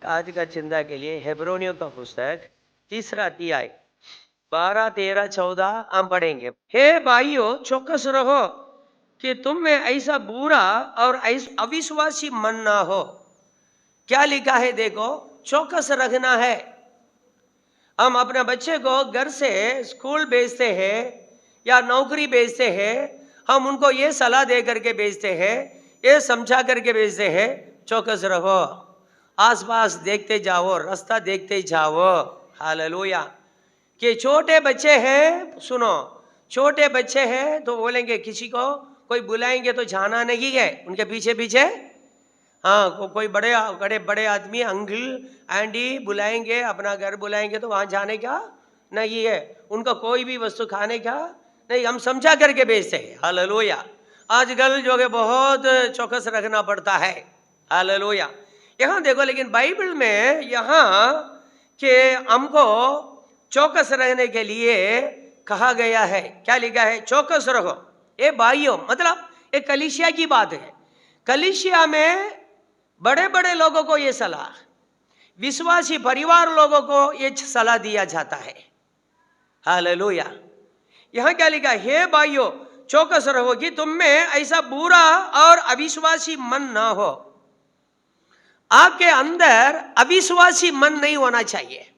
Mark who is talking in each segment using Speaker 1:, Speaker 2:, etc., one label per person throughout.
Speaker 1: आज का चिंता के लिए हेब्रोनियों का पुस्तक 3 अध्याय 12, 13, 14 हम पढ़ेंगे। हे भाइयों, चौकस रहो कि तुम में ऐसा बुरा और ऐसा अविश्वासी मन ना हो। क्या लिखा है देखो, चौकस रखना है। हम अपने बच्चे को घर से स्कूल भेजते हैं या नौकरी भेजते हैं, हम उनको ये सलाह दे करके भेजते हैं, ये समझा करके भेजते हैं, चौकस रहो, आसपास देखते जाओ, रास्ता देखते जाओ। हालेलुया। कि छोटे बच्चे हैं, सुनो, छोटे बच्चे हैं तो बोलेंगे किसी को कोई बुलाएंगे तो जाना नहीं है, उनके पीछे पीछे। हाँ, कोई बड़े बड़े बड़े आदमी अंकल आंटी बुलाएंगे, अपना घर बुलाएंगे तो वहां जाने का नहीं है, उनका कोई भी वस्तु खाने का नहीं, हम समझा करके भेजते हैं। हालेलुया। आजकल जो है बहुत चौकस रखना पड़ता है। हालेलुया। यहाँ देखो, लेकिन बाइबल में यहाँ के हमको चौकस रहने के लिए कहा गया है। क्या लिखा है? चौकस रहो। ये भाइयों मतलब एक कलीसिया की बात है। कलीसिया में बड़े बड़े लोगों को ये सलाह, विश्वासी परिवार लोगों को ये सलाह दिया जाता है। हालेलुया। यहां क्या लिखा? हे भाइयों, चौकस रहो कि तुम में ऐसा बुरा और अविश्वासी मन ना हो। आपके अंदर अविश्वासी मन नहीं होना चाहिए।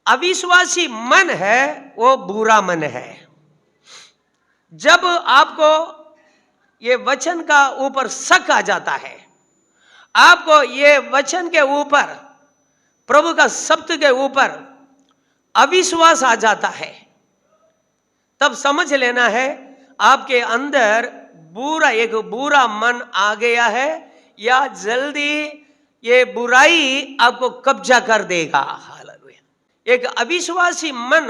Speaker 1: अविश्वासी मन है वो बुरा मन है। जब आपको ये वचन का ऊपर शक आ जाता है, आपको ये वचन के ऊपर, प्रभु का शब्द के ऊपर अविश्वास आ जाता है, तब समझ लेना है आपके अंदर एक बुरा मन आ गया है, या जल्दी ये बुराई आपको कब्जा कर देगा। हालेलुया। एक अविश्वासी मन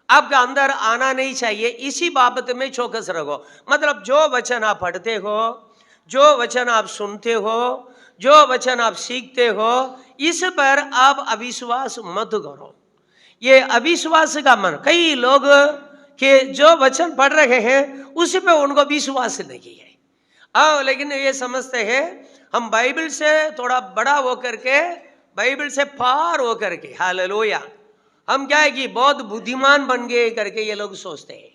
Speaker 1: आपका अंदर आना नहीं चाहिए। इसी बाबत में चौकस रहो। मतलब जो वचन आप पढ़ते हो, जो वचन आप सुनते हो, जो वचन आप सीखते हो, इस पर आप अविश्वास मत करो। ये अविश्वास का मन, कई लोग के जो वचन पढ़ रहे हैं उस पे उनको विश्वास नहीं है। लेकिन ये समझते हैं हम बाइबल से थोड़ा बड़ा होकर के, बाइबल से पार होकर के, हालेलुया, हम क्या है कि बहुत बुद्धिमान बन गए करके ये लोग सोचते हैं।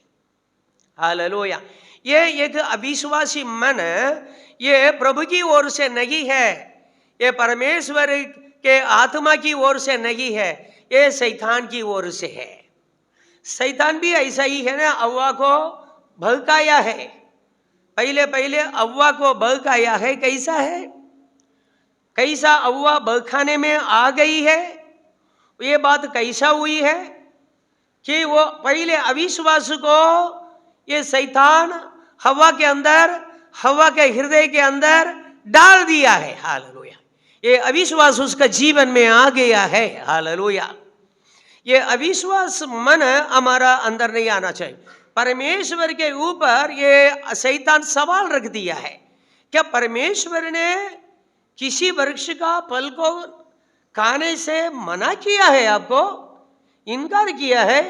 Speaker 1: हालेलुया। ये एक अविश्वासी मन ये प्रभु की ओर से नहीं है, ये परमेश्वर के आत्मा की ओर से नहीं है, ये शैतान की ओर से है। शैतान भी ऐसा ही है ना, अव्वा को भड़काया है। पहले पहले अव्वा को भड़काया है। कैसा है, कैसा अव्वा भड़काने में आ गई है? ये बात कैसा हुई है कि वो पहले अविश्वास को ये शैतान हवा के अंदर, हवा के हृदय के अंदर डाल दिया है। हालेलुया। ये अविश्वास उसका जीवन में आ गया है। हालेलुया। ये अविश्वास मन हमारा अंदर नहीं आना चाहिए। परमेश्वर के ऊपर ये शैतान सवाल रख दिया है। क्या परमेश्वर ने किसी वृक्ष का फल को खाने से मना किया है? आपको इनकार किया है?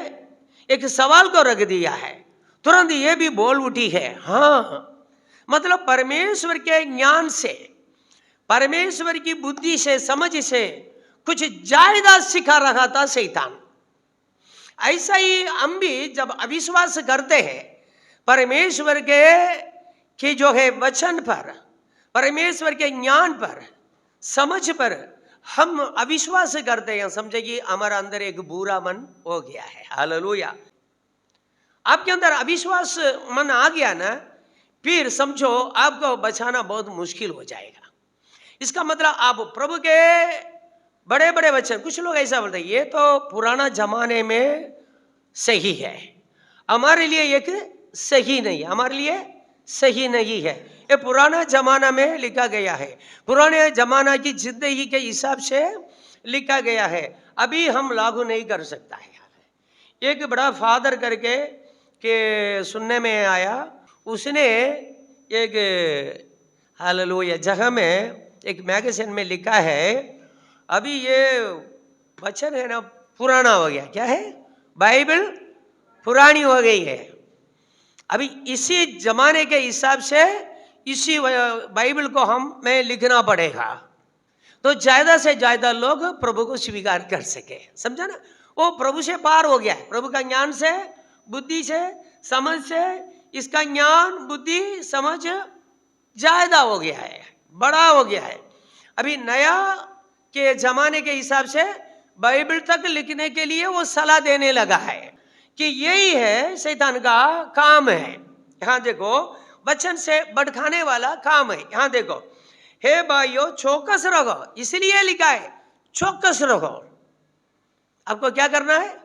Speaker 1: एक सवाल को रख दिया है। तुरंत ये भी बोल उठी है, हाँ, मतलब परमेश्वर के ज्ञान से, परमेश्वर की बुद्धि से, समझ से कुछ ज्यादा सिखा रहा था शैतान। ऐसा ही हम भी जब अविश्वास करते हैं परमेश्वर के जो है वचन पर, परमेश्वर के ज्ञान पर, समझ पर हम अविश्वास करते हैं, समझे कि हमारा अंदर एक बुरा मन हो गया है। हालेलुया। आपके अंदर अविश्वास मन आ गया ना, फिर समझो आपको बचाना बहुत मुश्किल हो जाएगा। इसका मतलब आप प्रभु के बड़े बड़े वचन, कुछ लोग ऐसा बोलते हैं ये तो पुराना जमाने में सही है, हमारे लिए एक सही नहीं है, हमारे लिए सही नहीं है, ये पुराना जमाना में लिखा गया है, पुराने जमाना की जिंदगी के हिसाब से लिखा गया है, अभी हम लागू नहीं कर सकता है। एक बड़ा फादर करके के सुनने में आया, उसने एक हालेलुया जगह में एक मैगजीन में लिखा है, अभी ये वचन है ना पुराना हो गया। क्या है? बाइबल पुरानी हो गई है, अभी इसी जमाने के हिसाब से इसी बाइबल को हमें लिखना पड़ेगा। तो ज्यादा से ज्यादा लोग प्रभु को स्वीकार कर सके। समझा ना? वो प्रभु से पार हो गया है। प्रभु का ज्ञान से, बुद्धि से, समझ से, इसका ज्ञान बुद्धि समझ ज्यादा हो गया है, बड़ा हो गया है। अभी नया के जमाने के हिसाब से बाइबल तक लिखने के लिए वो सलाह देने लगा है कि यही है शैतान का काम है। यहां देखो, वचन से भटकाने वाला काम है। यहां देखो, हे भाइयों चौकस रहो, इसलिए लिखा है चौकस रहो। आपको क्या करना है?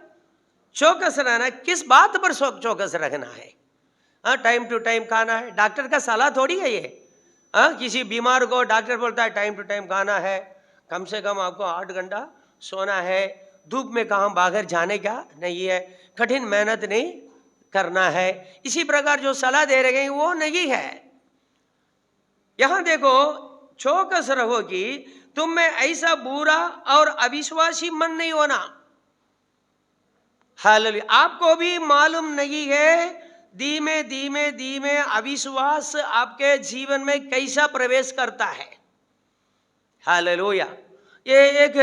Speaker 1: चौकस रहना है। किस बात पर चौकस रखना है? टाइम टू टाइम खाना है। डॉक्टर का सलाह थोड़ी है ये। किसी बीमार को डॉक्टर बोलता है टाइम टू टाइम खाना है, कम से कम आपको 8 घंटा सोना है, धूप में कहाँ बाहर जाने का नहीं है, कठिन मेहनत नहीं करना है। इसी प्रकार जो सलाह दे रहे हैं वो नहीं है। यहां देखो, चौकस रहो कि तुम में ऐसा बुरा और अविश्वासी मन नहीं होना। हालेलुया। आपको भी मालूम नहीं है धीमे धीमे धीमे अविश्वास आपके जीवन में कैसा प्रवेश करता है। हालेलुया। ये एक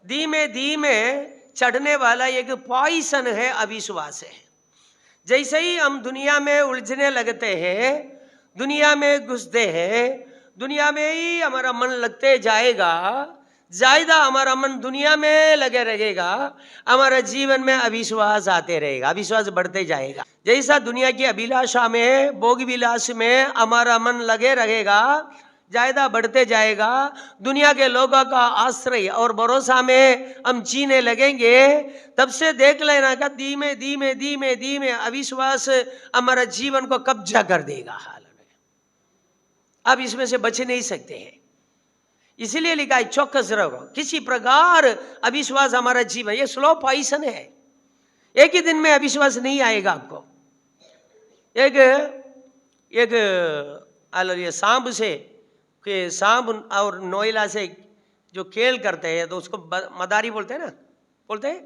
Speaker 1: धीमे धीमे चढ़ने वाला एक पॉइजन है, अविश्वास है। जैसे ही हम दुनिया में उलझने लगते हैं, दुनिया में घुसते हैं, दुनिया में ही हमारा मन लगते जाएगा, ज्यादा हमारा मन दुनिया में लगे रहेगा, हमारा जीवन में अविश्वास आते रहेगा, अविश्वास बढ़ते जाएगा। जैसा दुनिया की अभिलाषा में, भोग विलास में हमारा मन लगे रहेगा, ज्यादा बढ़ते जाएगा, दुनिया के लोगों का आश्रय और भरोसा में हम जीने लगेंगे, तब से देख लेना का धीमे धीमे धीमे धीमे अविश्वास हमारा जीवन को कब्जा कर देगा। हाल में अब इसमें से बच नहीं सकते हैं। इसीलिए लिखा है चौकस रहो। किसी प्रकार अविश्वास हमारा जीवन, ये स्लो पॉइजन है। एक ही दिन में अविश्वास नहीं आएगा आपको। एक ये सांप से, कि सांप और नोयला से जो खेल करते हैं तो उसको मदारी बोलते हैं ना, बोलते हैं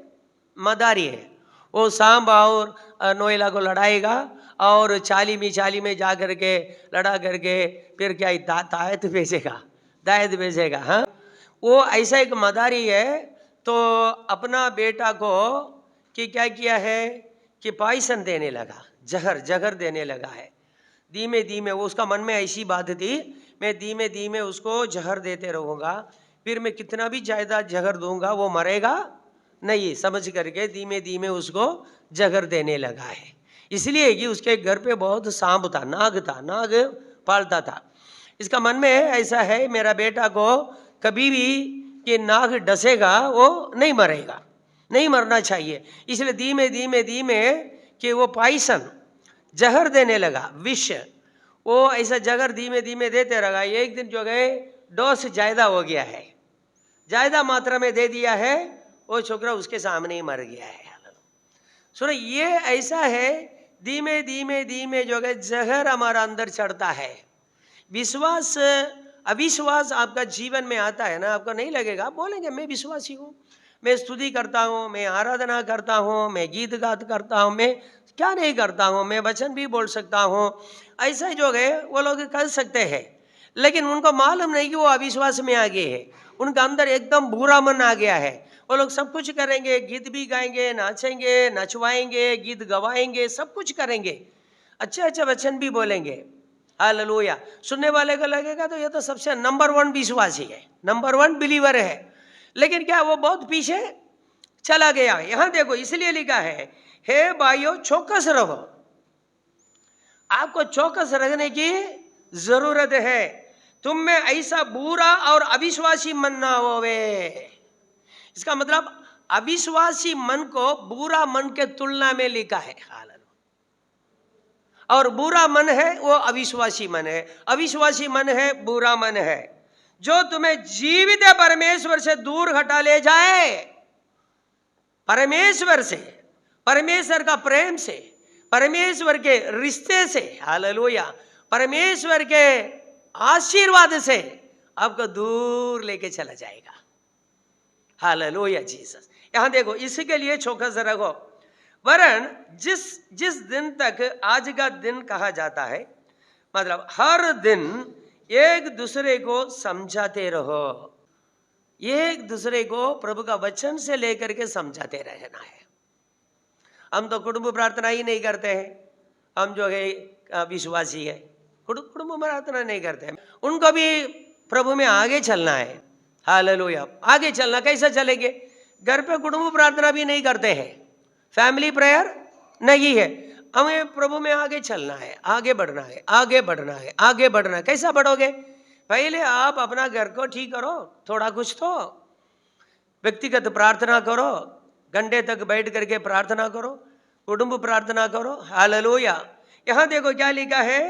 Speaker 1: मदारी है। वो सांप और नोयला को लड़ाएगा और चाली में जा करके लड़ा करके फिर क्या तायत भेजेगा, दायत भेजेगा। हाँ, वो ऐसा एक मदारी है। तो अपना बेटा को कि क्या किया है कि पॉइजन देने लगा, जहर देने लगा है। धीमे धीमे वो, उसका मन में ऐसी बात थी, मैं धीमे धीमे उसको जहर देते रहूँगा, फिर मैं कितना भी ज़्यादा जहर दूंगा वो मरेगा नहीं, समझ करके धीमे धीमे उसको जहर देने लगा है। इसलिए कि उसके घर पे बहुत सांप था, नाग पालता था। इसका मन में ऐसा है, मेरा बेटा को कभी भी कि नाग डसेगा वो नहीं मरेगा, नहीं मरना चाहिए। इसलिए धीमे धीमे धीमे कि वो पॉइजन जहर देने लगा, विष। वो ऐसा जहर धीमे धीमे देते रहा। एक दिन जो गए डोज ज्यादा हो गया है, ज्यादा मात्रा में दे दिया है, वो छोकरा उसके सामने ही मर गया है। सुनो, ये ऐसा है, धीमे धीमे धीमे जो है जहर हमारा अंदर चढ़ता है। विश्वास अविश्वास आपका जीवन में आता है ना, आपको नहीं लगेगा, बोलेंगे मैं विश्वासी हूँ, मैं स्तुति करता हूँ, मैं आराधना करता हूँ, मैं गीत गात करता हूँ, मैं क्या नहीं करता हूँ, मैं वचन भी बोल सकता हूँ। ऐसा जो है वो लोग कर सकते हैं, लेकिन उनको मालूम नहीं कि वो अविश्वास में आ गए हैं। उनका अंदर एकदम बुरा मन आ गया है। वो लोग सब कुछ करेंगे, गीत भी गाएंगे, नाचेंगे, नचवाएंगे, गीत गवाएंगे, सब कुछ करेंगे, अच्छे वचन भी बोलेंगे। हालेलुया। सुनने वाले को लगेगा तो ये तो सबसे नंबर 1 विश्वासी है, नंबर 1 बिलीवर है। लेकिन क्या वो बहुत पीछे चला गया। यहां देखो, इसलिए लिखा है, हे भाइयों चौकस रहो। आपको चौकस रहने की जरूरत है। तुम में ऐसा बुरा और अविश्वासी मन ना होवे। इसका मतलब अविश्वासी मन को बुरा मन के तुलना में लिखा है। और बुरा मन है वो अविश्वासी मन है, अविश्वासी मन है बुरा मन है, जो तुम्हें जीवित परमेश्वर से दूर हटा ले जाए। परमेश्वर से, परमेश्वर का प्रेम से, परमेश्वर के रिश्ते से, हालेलुया, परमेश्वर के आशीर्वाद से आपको दूर लेके चला जाएगा। Hallelujah Jesus. यहां देखो, इसके लिए चौकस रखो। वरन जिस दिन तक आज का दिन कहा जाता है, मतलब हर दिन एक दूसरे को समझाते रहो। एक दूसरे को प्रभु का वचन से लेकर के समझाते रहना है। हम तो कुटुंब प्रार्थना ही नहीं करते हैं, हम जो है विश्वासी है, कुटुंब प्रार्थना नहीं करते हैं। उनको भी प्रभु में आगे चलना है। हालेलुया। आगे चलना कैसे चलेंगे? घर पे कुटुंब प्रार्थना भी नहीं करते हैं, फैमिली प्रेयर नहीं है। हमें प्रभु में आगे चलना है, आगे बढ़ना है, आगे बढ़ना है, आगे बढ़ना है। कैसा बढ़ोगे? पहले आप अपना घर को ठीक करो, थोड़ा कुछ तो व्यक्तिगत प्रार्थना करो, घंटे तक बैठ करके प्रार्थना करो, कुटुंब प्रार्थना करो। हालेलुया। यहां देखो क्या लिखा है,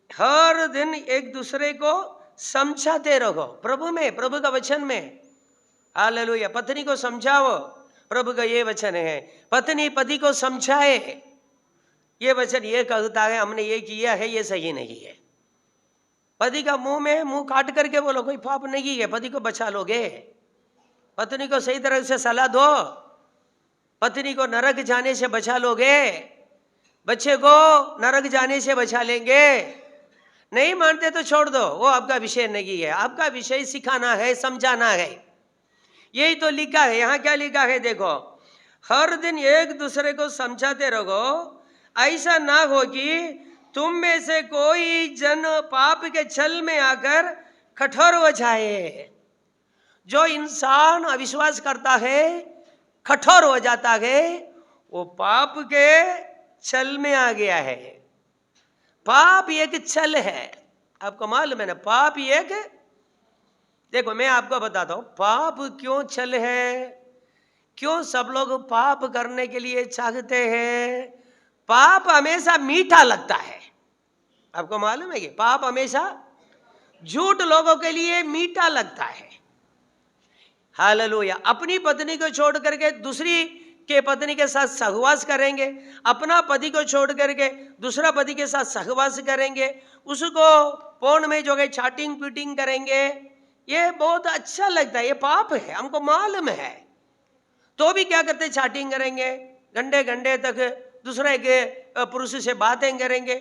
Speaker 1: हर दिन एक दूसरे को समझाते रहो प्रभु में, प्रभु का वचन में। हालेलुया। पत्नी को समझाओ, प्रभु का ये वचन है। पत्नी पति को समझाए, ये वचन ये कहता है, हमने ये किया है, ये सही नहीं है। पति का मुंह में मुंह काट करके बोलो कोई पाप नहीं है, पति को बचा लोगे। पत्नी को सही तरह से सलाह दो, पत्नी को नरक जाने से बचा लोगे, बच्चे को नरक जाने से बचा लेंगे। नहीं मानते तो छोड़ दो, वो आपका विषय नहीं है। आपका विषय सिखाना है, समझाना है। यही तो लिखा है। यहाँ क्या लिखा है देखो, हर दिन एक दूसरे को समझाते रहो, ऐसा ना हो कि तुम में से कोई जन पाप के छल में आकर कठोर हो जाए। जो इंसान अविश्वास करता है, कठोर हो जाता है, वो पाप के छल में आ गया है। पाप एक छल है, आपको मालूम है ना? पाप एक, देखो मैं आपको बताता हूं पाप क्यों छल है, क्यों सब लोग पाप करने के लिए चाहते हैं। पाप हमेशा मीठा लगता है, आपको मालूम है कि पाप हमेशा झूठ लोगों के लिए मीठा लगता है। हालेलुया। अपनी पत्नी को छोड़ करके दूसरी के पत्नी के साथ सहवास करेंगे, अपना पति को छोड़ करके दूसरा पति के साथ सहवास करेंगे, उसको फोन में जो है चैटिंग पीटिंग करेंगे, ये बहुत अच्छा लगता है। ये पाप है, हमको मालूम है, तो भी क्या करते? चैटिंग करेंगे, घंटे घंटे तक दूसरे के पुरुष से बातें करेंगे।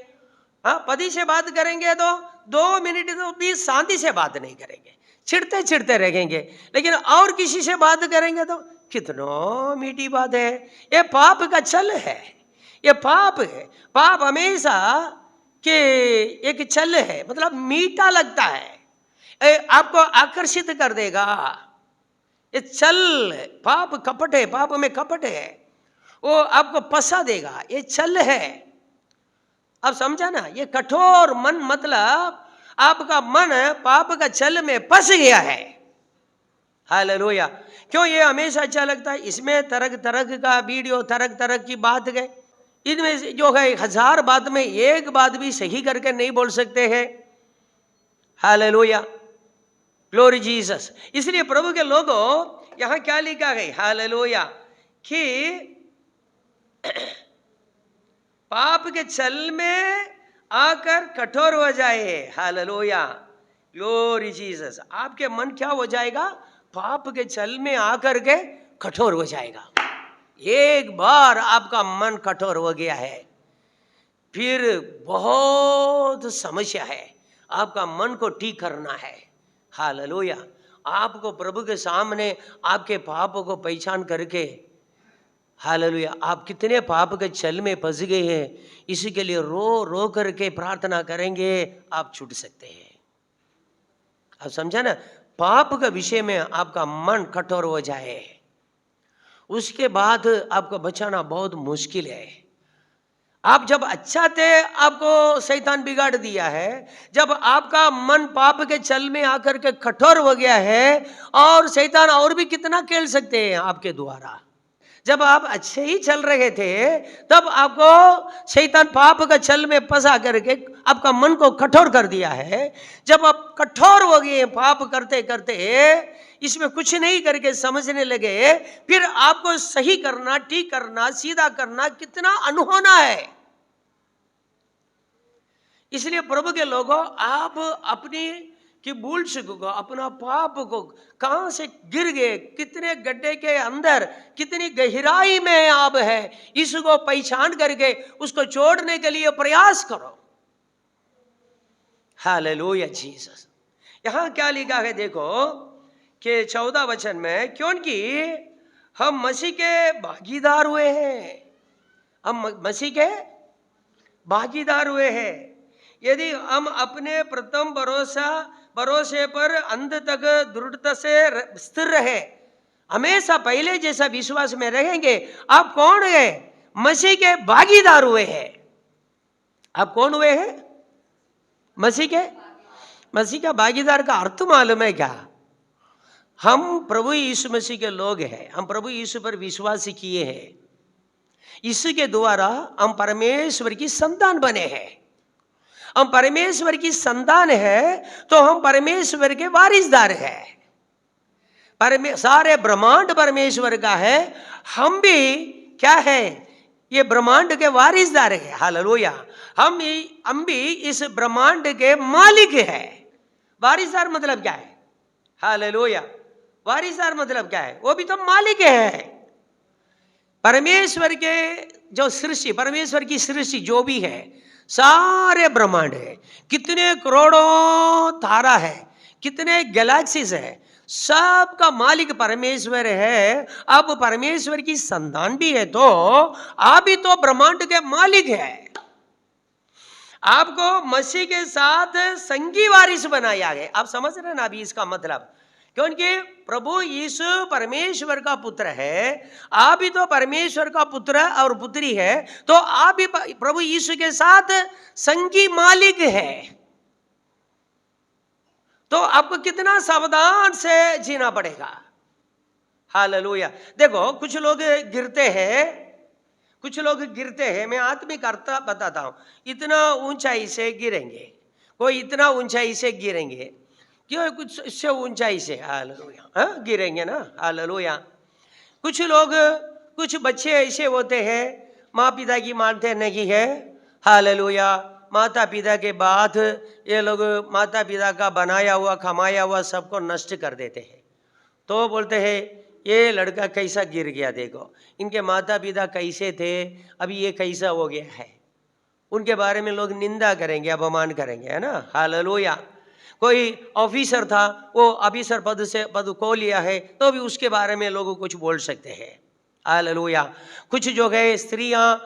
Speaker 1: हाँ, पति से बात करेंगे तो 2 मिनट तो भी शांति से बात नहीं करेंगे, चिढ़ते चिढ़ते रहेंगे। लेकिन और किसी से बात करेंगे तो कितना मीठी बात है। ये पाप का छल है, ये पाप है। पाप हमेशा के एक छल है, मतलब मीठा लगता है, आपको आकर्षित कर देगा। ये छल, पाप कपट है, पाप में कपट है, वो आपको फंसा देगा, ये छल है। अब समझा ना? ये कठोर मन मतलब आपका मन पाप का छल में फंस गया है। हालेलुया। क्यों ये हमेशा अच्छा लगता है? इसमें तरह तरह का वीडियो, तरह तरह की बात गए, इनमें से जो है 1000 बात में एक बात भी सही करके नहीं बोल सकते हैं। Hallelujah, glory Jesus. इसलिए प्रभु के लोगों, यहां क्या लिखा है? हालेलुया, कि पाप के छल में आकर कठोर हो जाए। Hallelujah, glory Jesus. आपके मन क्या हो जाएगा? पाप के छल में आकर के कठोर हो जाएगा। एक बार आपका मन कठोर हो गया है, फिर बहुत समस्या है। आपका मन को ठीक करना है। हालेलुया। आपको प्रभु के सामने आपके पापों को पहचान करके, हालेलुया, आप कितने पाप के छल में फंस गए हैं, इसी के लिए रो रो करके प्रार्थना करेंगे, आप छूट सकते हैं। आप समझा ना? पाप का विषय में आपका मन कठोर हो जाए, उसके बाद आपको बचाना बहुत मुश्किल है। आप जब अच्छा थे, आपको शैतान बिगाड़ दिया है। जब आपका मन पाप के छल में आकर के कठोर हो गया है, और शैतान और भी कितना खेल सकते हैं आपके द्वारा। जब आप अच्छे ही चल रहे थे, तब आपको शैतान पाप का छल में फंसा करके आपका मन को कठोर कर दिया है। जब आप कठोर हो गए पाप करते करते, इसमें कुछ नहीं करके समझने लगे, फिर आपको सही करना, ठीक करना, सीधा करना कितना अनहोना है। इसलिए प्रभु के लोगों, आप अपनी कि भूल चुको, अपना पाप को, कहां से गिर गए, कितने गड्ढे के अंदर, कितनी गहराई में आप है, इसको पहचान करके उसको छोड़ने के लिए प्रयास करो। Hallelujah Jesus. यहां क्या लिखा है देखो, के 14 वचन में, क्योंकि हम मसीह के भागीदार हुए हैं। हम मसीह के भागीदार हुए हैं। यदि हम अपने प्रथम भरोसे पर अंत तक दृढ़ता से स्थिर रहे, हमेशा पहले जैसा विश्वास में रहेंगे। आप कौन है? मसीह के भागीदार हुए हैं। आप कौन हुए हैं? मसीह का भागीदार का अर्थ मालूम है क्या? हम प्रभु यीशु मसीह के लोग हैं। हम प्रभु यीशु पर विश्वास किए हैं। इसके द्वारा हम परमेश्वर की संतान बने हैं। हम परमेश्वर की संतान है तो हम परमेश्वर के वारिसदार हैं। सारे ब्रह्मांड परमेश्वर का है। हम भी क्या है? ये ब्रह्मांड के वारिसदार है। हालेलुया। हम भी इस ब्रह्मांड के मालिक है। वारिसदार मतलब क्या है? हालेलुया। वारिसदार मतलब क्या है? वो भी तो मालिक है। परमेश्वर के जो सृष्टि, परमेश्वर की सृष्टि जो भी है, सारे ब्रह्मांड है, कितने करोड़ों तारा है, कितने गैलेक्सीज है, सबका मालिक परमेश्वर है। अब परमेश्वर की संतान भी है तो आप भी तो ब्रह्मांड के मालिक है। आपको मसीह के साथ संगी वारिस बनाया गया। आप समझ रहे हैं ना अभी इसका मतलब? क्योंकि प्रभु यीशु परमेश्वर का पुत्र है, आप भी तो परमेश्वर का पुत्र और पुत्री है, तो आप भी प्रभु यीशु के साथ संगी मालिक है। तो आपको कितना सावधान से जीना पड़ेगा। हालेलुया। देखो कुछ लोग गिरते हैं, मैं आत्मिक अर्थ बताता हूं। इतना ऊंचाई से गिरेंगे, कोई इतना ऊंचाई से गिरेंगे, क्यों? कुछ इससे ऊंचाई से हालेलुया गिरेंगे ना। हालेलुया। कुछ लोग, कुछ बच्चे ऐसे होते हैं, माँ पिता की मानते नहीं है। हालेलुया। माता पिता के बाद ये लोग माता पिता का बनाया हुआ कमाया हुआ सबको नष्ट कर देते हैं। तो बोलते हैं ये लड़का कैसा गिर गया, देखो इनके माता पिता कैसे थे, अभी ये कैसा हो गया है। उनके बारे में लोग निंदा करेंगे, अपमान करेंगे, है ना। हालेलुया। कोई ऑफिसर था, वो ऑफिसर पद को लिया है, तो भी उसके बारे में लोग कुछ बोल सकते हैं। हालेलुया। कुछ जो है स्त्रियां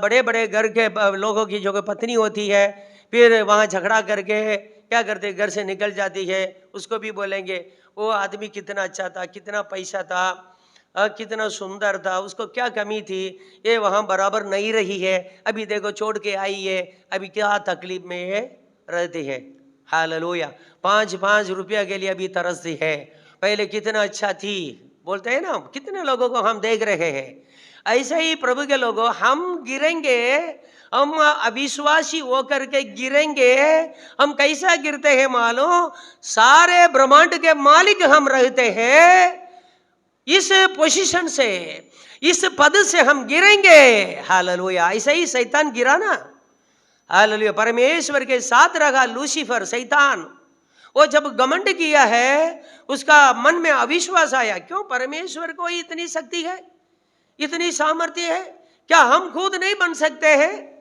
Speaker 1: बड़े बड़े घर के लोगों की जो पत्नी होती है, फिर वहाँ झगड़ा करके क्या करते, घर से निकल जाती है। उसको भी बोलेंगे वो आदमी कितना अच्छा था, कितना पैसा था, कितना सुंदर था, उसको क्या कमी थी, ये वहाँ बराबर नहीं रही है, अभी देखो छोड़ के आई है, अभी क्या तकलीफ में ये रहती है। हालेलुया। 5-5 रुपया के लिए अभी तरसती है, पहले कितना अच्छा थी, बोलते हैं ना। कितने लोगों को हम देख रहे हैं। ऐसे ही प्रभु के लोगों, हम गिरेंगे, हम अविश्वासी होकर के गिरेंगे। हम कैसा गिरते हैं मालूम? सारे ब्रह्मांड के मालिक हम रहते हैं, इस पोजीशन से, इस पद से हम गिरेंगे। हालेलुया। ऐसा ही शैतान गिरा ना। हालेलुया। परमेश्वर के साथ रहा लूसीफर, शैतान, वो जब घमंड किया है, उसका मन में अविश्वास आया। क्यों? परमेश्वर को ही इतनी शक्ति है, इतनी सामर्थ्य है, क्या हम खुद नहीं बन सकते हैं?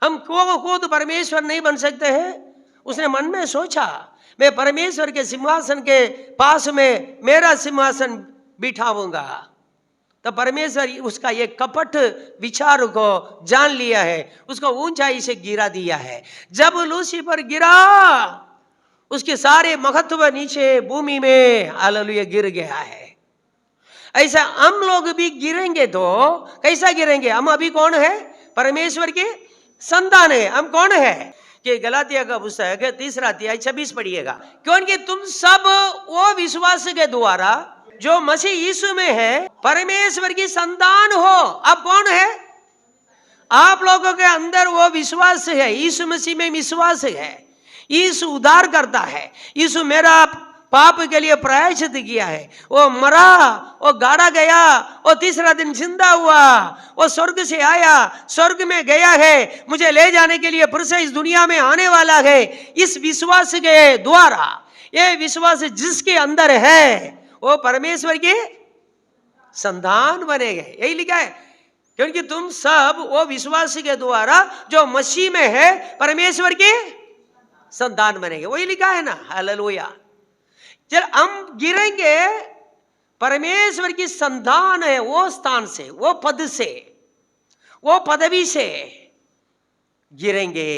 Speaker 1: हम खुद परमेश्वर नहीं बन सकते हैं? उसने मन में सोचा, मैं परमेश्वर के सिंहासन के पास में मेरा सिंहासन बिठाऊंगा। तो परमेश्वर उसका ये कपट विचार को जान लिया है, उसको ऊंचाई से गिरा दिया है। जब लूसीफर गिरा, उसके सारे महत्व नीचे भूमि में हालेलुया गिर गया है। ऐसा हम लोग भी गिरेंगे तो कैसा गिरेंगे? हम अभी कौन है? परमेश्वर के संतान है। हम कौन है? कि गलातिया का पुस्तक 3 अध्याय 26 पढ़िएगा। क्योंकि तुम सब वो विश्वास के द्वारा जो मसीह यीशु में है परमेश्वर की संतान हो। अब कौन है? आप लोगों के अंदर वो विश्वास है, यीशु मसीह में विश्वास है। यीशु उद्धार करता है। यीशु मेरा पाप के लिए प्रायश्चित किया है, वो मरा, वो गाड़ा गया, वो 3रा दिन जिंदा हुआ, वो स्वर्ग से आया, स्वर्ग में गया है, मुझे ले जाने के लिए फिर से इस दुनिया में आने वाला है। इस विश्वास के द्वारा, ये विश्वास जिसके अंदर है वो परमेश्वर के संतान बनेंगे। यही लिखा है, क्योंकि तुम सब वो विश्वास के द्वारा जो मसीह में है परमेश्वर के संतान बनेंगे। वही लिखा है ना। हालेलुया। जब हम गिरेंगे परमेश्वर की संतान है वो स्थान से, वो पद से, वो पदवी से गिरेंगे।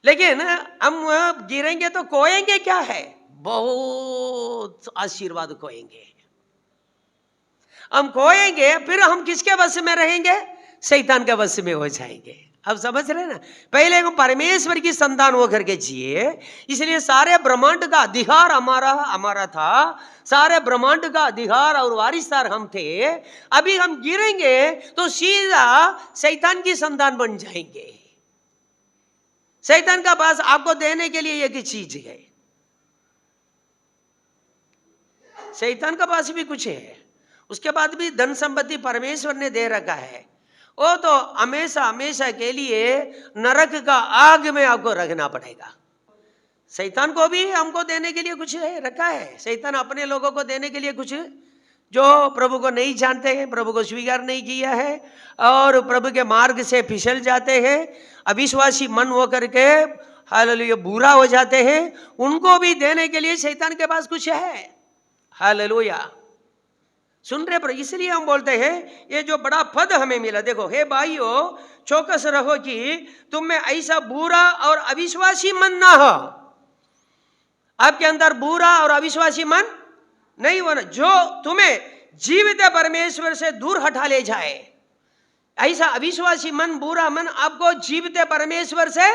Speaker 1: लेकिन हम गिरेंगे तो खोएंगे क्या है? बहुत आशीर्वाद खोएंगे। हम खोएंगे, फिर हम किसके वश में रहेंगे? शैतान के वश में हो जाएंगे। अब समझ रहे ना? पहले हम परमेश्वर की संतान होकर के जिए, इसलिए सारे ब्रह्मांड का अधिकार हमारा था, सारे ब्रह्मांड का अधिकार और वारिसदार हम थे। अभी हम गिरेंगे तो सीधा शैतान की संतान बन जाएंगे। शैतान का पास आपको देने के लिए एक ही चीज है, शैतान का पास भी कुछ है, उसके बाद भी धन संपत्ति परमेश्वर ने दे रखा है। वो तो हमेशा हमेशा के लिए नरक का आग में आपको रखना पड़ेगा। शैतान को भी हमको देने के लिए कुछ है रखा है। शैतान अपने लोगों को देने के लिए कुछ, जो प्रभु को नहीं जानते हैं, प्रभु को स्वीकार नहीं किया है और प्रभु के मार्ग से फिसल जाते हैं, अविश्वासी मन होकर के हालेलुया बुरा हो जाते हैं, उनको भी देने के लिए शैतान के पास कुछ है। हालेलुया, सुन रहे? पर इसलिए हम बोलते हैं ये जो बड़ा पद हमें मिला, देखो हे भाइयों चौकस रहो कि तुम में ऐसा बुरा और अविश्वासी मन ना हो। आपके अंदर बुरा और अविश्वासी मन नहीं होना, जो तुम्हें जीवित परमेश्वर से दूर हटा ले जाए। ऐसा अविश्वासी मन, बुरा मन आपको जीवित परमेश्वर से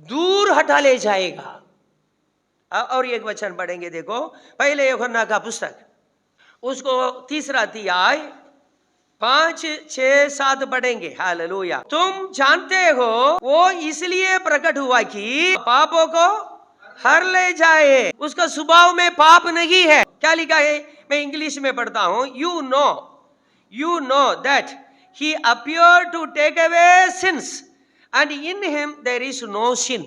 Speaker 1: दूर हटा ले जाएगा। और एक वचन पढ़ेंगे, देखो पहले यूहन्ना का पुस्तक, उसको 3 अध्याय 5, 6, 7 पढ़ेंगे। हालेलुया। तुम जानते हो वो इसलिए प्रकट हुआ कि पापों को हर ले जाए, उसका स्वभाव में पाप नहीं है। क्या लिखा है? मैं इंग्लिश में पढ़ता हूं। You know that he appear to take away sins and in him there is no sin.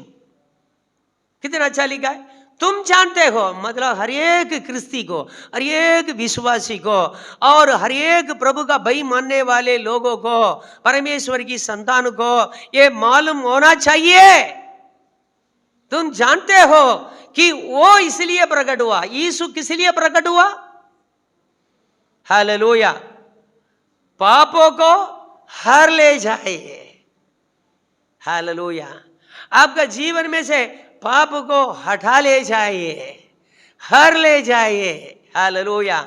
Speaker 1: कितना अच्छा लिखा है। तुम जानते हो, मतलब हर एक क्रिस्ती को, हर एक विश्वासी को और हर एक प्रभु का भय मानने वाले लोगों को, परमेश्वर की संतान को ये मालूम होना चाहिए। तुम जानते हो कि वो इसलिए प्रकट हुआ, यीशु किस लिए प्रकट हुआ? हालेलुया, पापों को हर ले जाए। हालेलुया, आपका जीवन में से पाप को हटा ले जाइए, हर ले जाइए। Hallelujah,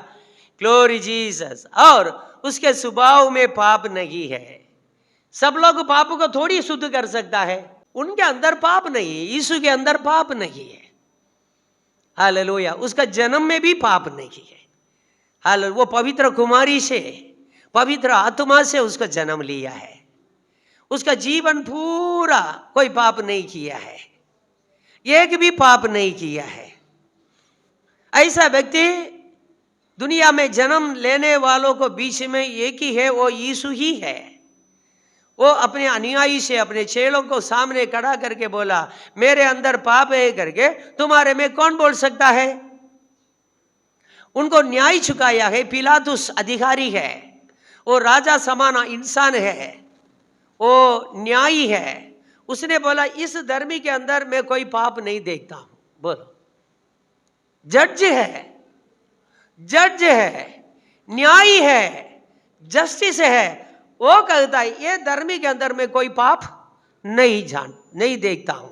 Speaker 1: glory Jesus. और उसके स्वभाव में पाप नहीं है। सब लोग पाप को थोड़ी शुद्ध कर सकता है, उनके अंदर पाप नहीं है, यीशु के अंदर पाप नहीं है। हालेलुया, उसका जन्म में भी पाप नहीं है। हालेलुया, वो पवित्र कुमारी से, पवित्र आत्मा से उसका जन्म लिया है। उसका जीवन पूरा कोई पाप नहीं किया है, एक भी पाप नहीं किया है। ऐसा व्यक्ति दुनिया में जन्म लेने वालों को बीच में एक ही है, वो यीशु ही है। वो अपने अनुयायी से, अपने चेलों को सामने खड़ा करके बोला, मेरे अंदर पाप है करके तुम्हारे में कौन बोल सकता है? उनको न्याय चुकाया है। पिलातुस अधिकारी है, वो राजा समान इंसान है, वो न्यायी है। उसने बोला इस धर्मी के अंदर मैं कोई पाप नहीं देखता हूं। बोलो, जज है, न्यायी है, जस्टिस है, वो कहता है ये धर्मी के अंदर मैं कोई पाप नहीं देखता हूं।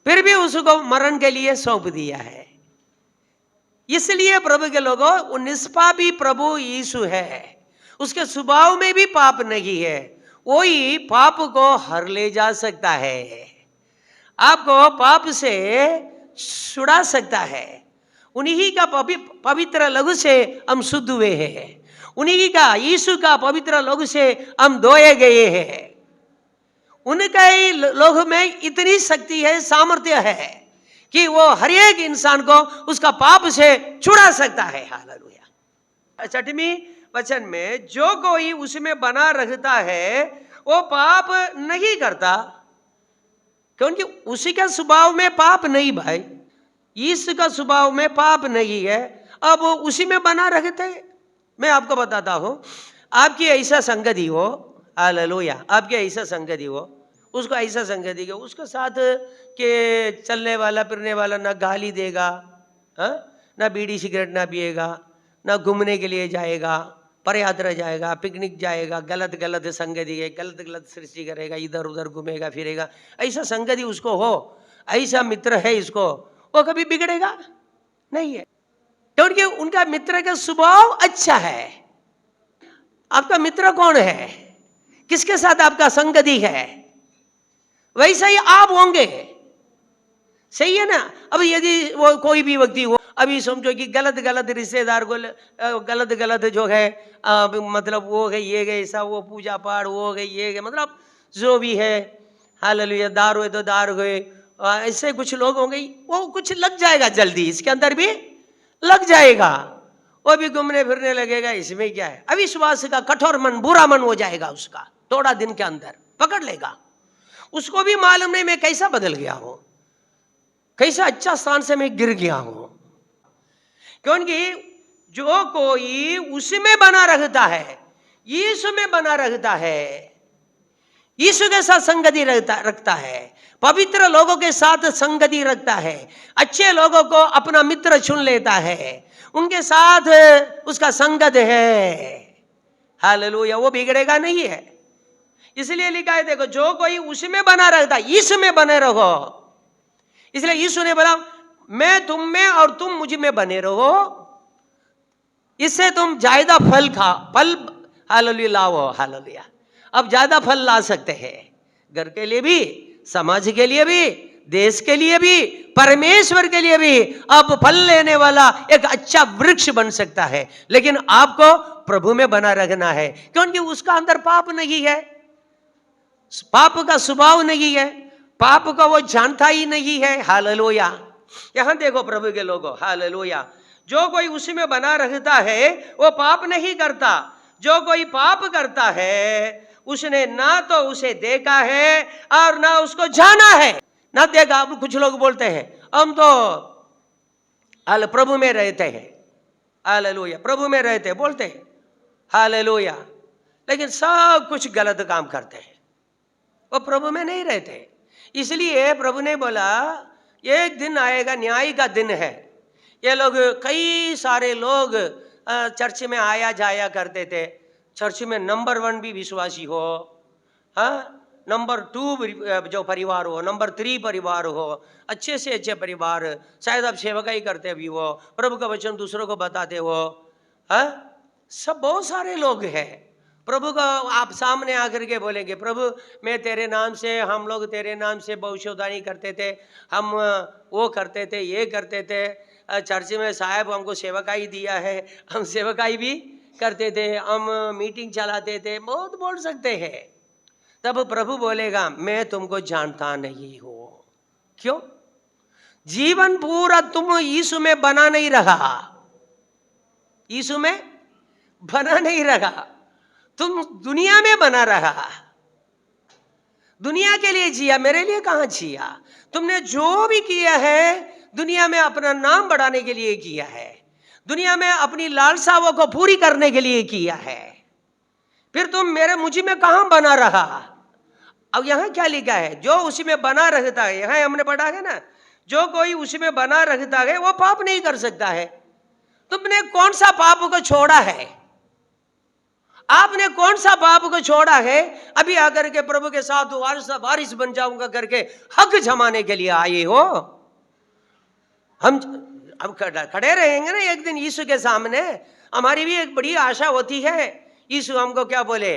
Speaker 1: फिर भी उसको मरण के लिए सौंप दिया है। इसलिए प्रभु के लोगों, वो निष्पापी प्रभु यीशु है, उसके स्वभाव में भी पाप नहीं है। वही पाप को हर ले जा सकता है, आपको पाप से छुड़ा सकता है। उन्हीं का पवित्र लहू से हम शुद्ध हुए हैं, उन्हीं का, यीशु का पवित्र लहू से हम धोए गए हैं। उनका ही लहू में इतनी शक्ति है, सामर्थ्य है कि वो हर एक इंसान को उसका पाप से छुड़ा सकता है। हालेलुया। 6वें वचन में, जो कोई उसमें बना रहता है वो पाप नहीं करता, क्योंकि उसी का स्वभाव में पाप नहीं। भाई, यीशु का स्वभाव में पाप नहीं है, अब वो उसी में बना रहते। मैं आपको बताता हूं, आपकी ऐसा संगति हो, हालेलुया, आपकी ऐसा संगति हो, उसको ऐसा संगति हो, उसके साथ के चलने वाला फिरने वाला ना गाली देगा, हाँ, ना बीड़ी सिगरेट ना पिएगा, ना घूमने के लिए जाएगा, पर यात्रा जाएगा, पिकनिक जाएगा, गलत गलत संगति है, गलत गलत सृष्टि करेगा, इधर उधर घूमेगा फिरेगा, ऐसा संगति उसको हो, ऐसा मित्र है इसको, वो कभी बिगड़ेगा नहीं है, क्योंकि उनका मित्र का स्वभाव अच्छा है। आपका मित्र कौन है, किसके साथ आपका संगति है, वैसा ही आप होंगे, सही है ना। अब यदि वो कोई भी व्यक्ति हो, अभी समझो कि गलत गलत रिश्तेदार को गलत गलत जो है मतलब वो गए ये गए, ऐसा वो पूजा पाठ वो गए ये गए, मतलब जो भी है, हालेलुया, दारू है तो दारू गए, ऐसे कुछ लोग होंगे, वो कुछ लग जाएगा जल्दी, इसके अंदर भी लग जाएगा, वो भी घूमने फिरने लगेगा, इसमें क्या है, अविश्वास का कठोर मन, बुरा मन हो जाएगा उसका, थोड़ा दिन के अंदर पकड़ लेगा, उसको भी मालूम नहीं मैं कैसा बदल गया हूं, कैसा अच्छा स्थान से मैं गिर गया हूं। क्योंकि जो कोई उसमें बना रहता है, यीशु में बना रहता है, यीशु के साथ संगति रखता है, पवित्र लोगों के साथ संगति रखता है, अच्छे लोगों को अपना मित्र चुन लेता है, उनके साथ उसका संगत है, हालेलुया, वो बिगड़ेगा नहीं है। इसलिए लिखा है, देखो जो कोई उसमें बना रहता है, यीशु में बने रहो, इसलिए यीशु ने बोला मैं तुम में और तुम मुझ में बने रहो, इससे तुम ज्यादा फल हालेलुया लाओ, हालेलुया। अब ज्यादा फल ला सकते हैं, घर के लिए भी, समाज के लिए भी, देश के लिए भी, परमेश्वर के लिए भी। अब फल लेने वाला एक अच्छा वृक्ष बन सकता है, लेकिन आपको प्रभु में बना रखना है, क्योंकि उसका अंदर पाप नहीं है, पाप का स्वभाव नहीं है, पाप का वो जानता ही नहीं है, हालेलुया। यहां देखो प्रभु के लोगों, हालेलुया, जो कोई उसी में बना रहता है वो पाप नहीं करता, जो कोई पाप करता है उसने ना तो उसे देखा है और ना उसको जाना है, ना देखा। अब कुछ लोग बोलते हैं हम तो प्रभु में रहते हैं, हालेलुया, प्रभु में रहते बोलते हैं, हालेलुया, लेकिन सब कुछ गलत काम करते हैं, वो प्रभु में नहीं रहते। इसलिए प्रभु ने बोला एक दिन आएगा, न्याय का दिन है। ये लोग, कई सारे लोग चर्च में आया जाया करते थे, चर्च में नंबर 1 भी विश्वासी हो, हाँ, नंबर 2 जो परिवार हो, नंबर 3 परिवार हो, अच्छे से अच्छे परिवार, शायद आप सेवकाई करते भी हो, प्रभु का वचन दूसरों को बताते हो, हाँ, सब बहुत सारे लोग हैं। प्रभु का आप सामने आकर के बोलेंगे प्रभु मैं तेरे नाम से, हम लोग तेरे नाम से भविष्यवाणी करते थे, हम वो करते थे, ये करते थे, चर्च में साहब हमको सेवकाई दिया है, हम सेवकाई भी करते थे, हम मीटिंग चलाते थे, बहुत बोल सकते हैं। तब प्रभु बोलेगा मैं तुमको जानता नहीं हूं। क्यों? जीवन पूरा तुम यीशु में बना नहीं रहा, यीशु में बना नहीं रहा, तुम दुनिया में बना रहा, दुनिया के लिए जिया, मेरे लिए कहां जिया। तुमने जो भी किया है दुनिया में अपना नाम बढ़ाने के लिए किया है, दुनिया में अपनी लालसाओं को पूरी करने के लिए किया है, फिर तुम मुझ में कहां बना रहा। अब यहां क्या लिखा है, जो उसी में बना रहता है, यहां हमने पढ़ा है ना, जो कोई उसी में बना रहता है वो पाप नहीं कर सकता है। तुमने कौन सा पाप को छोड़ा है, आपने कौन सा पाप को छोड़ा है? अभी आकर के प्रभु के साथ वारिस बन जाऊंगा करके हक जमाने के लिए आए हो। हम अब खड़े रहेंगे ना एक दिन यीशु के सामने, हमारी भी एक बड़ी आशा होती है, यीशु हमको क्या बोले,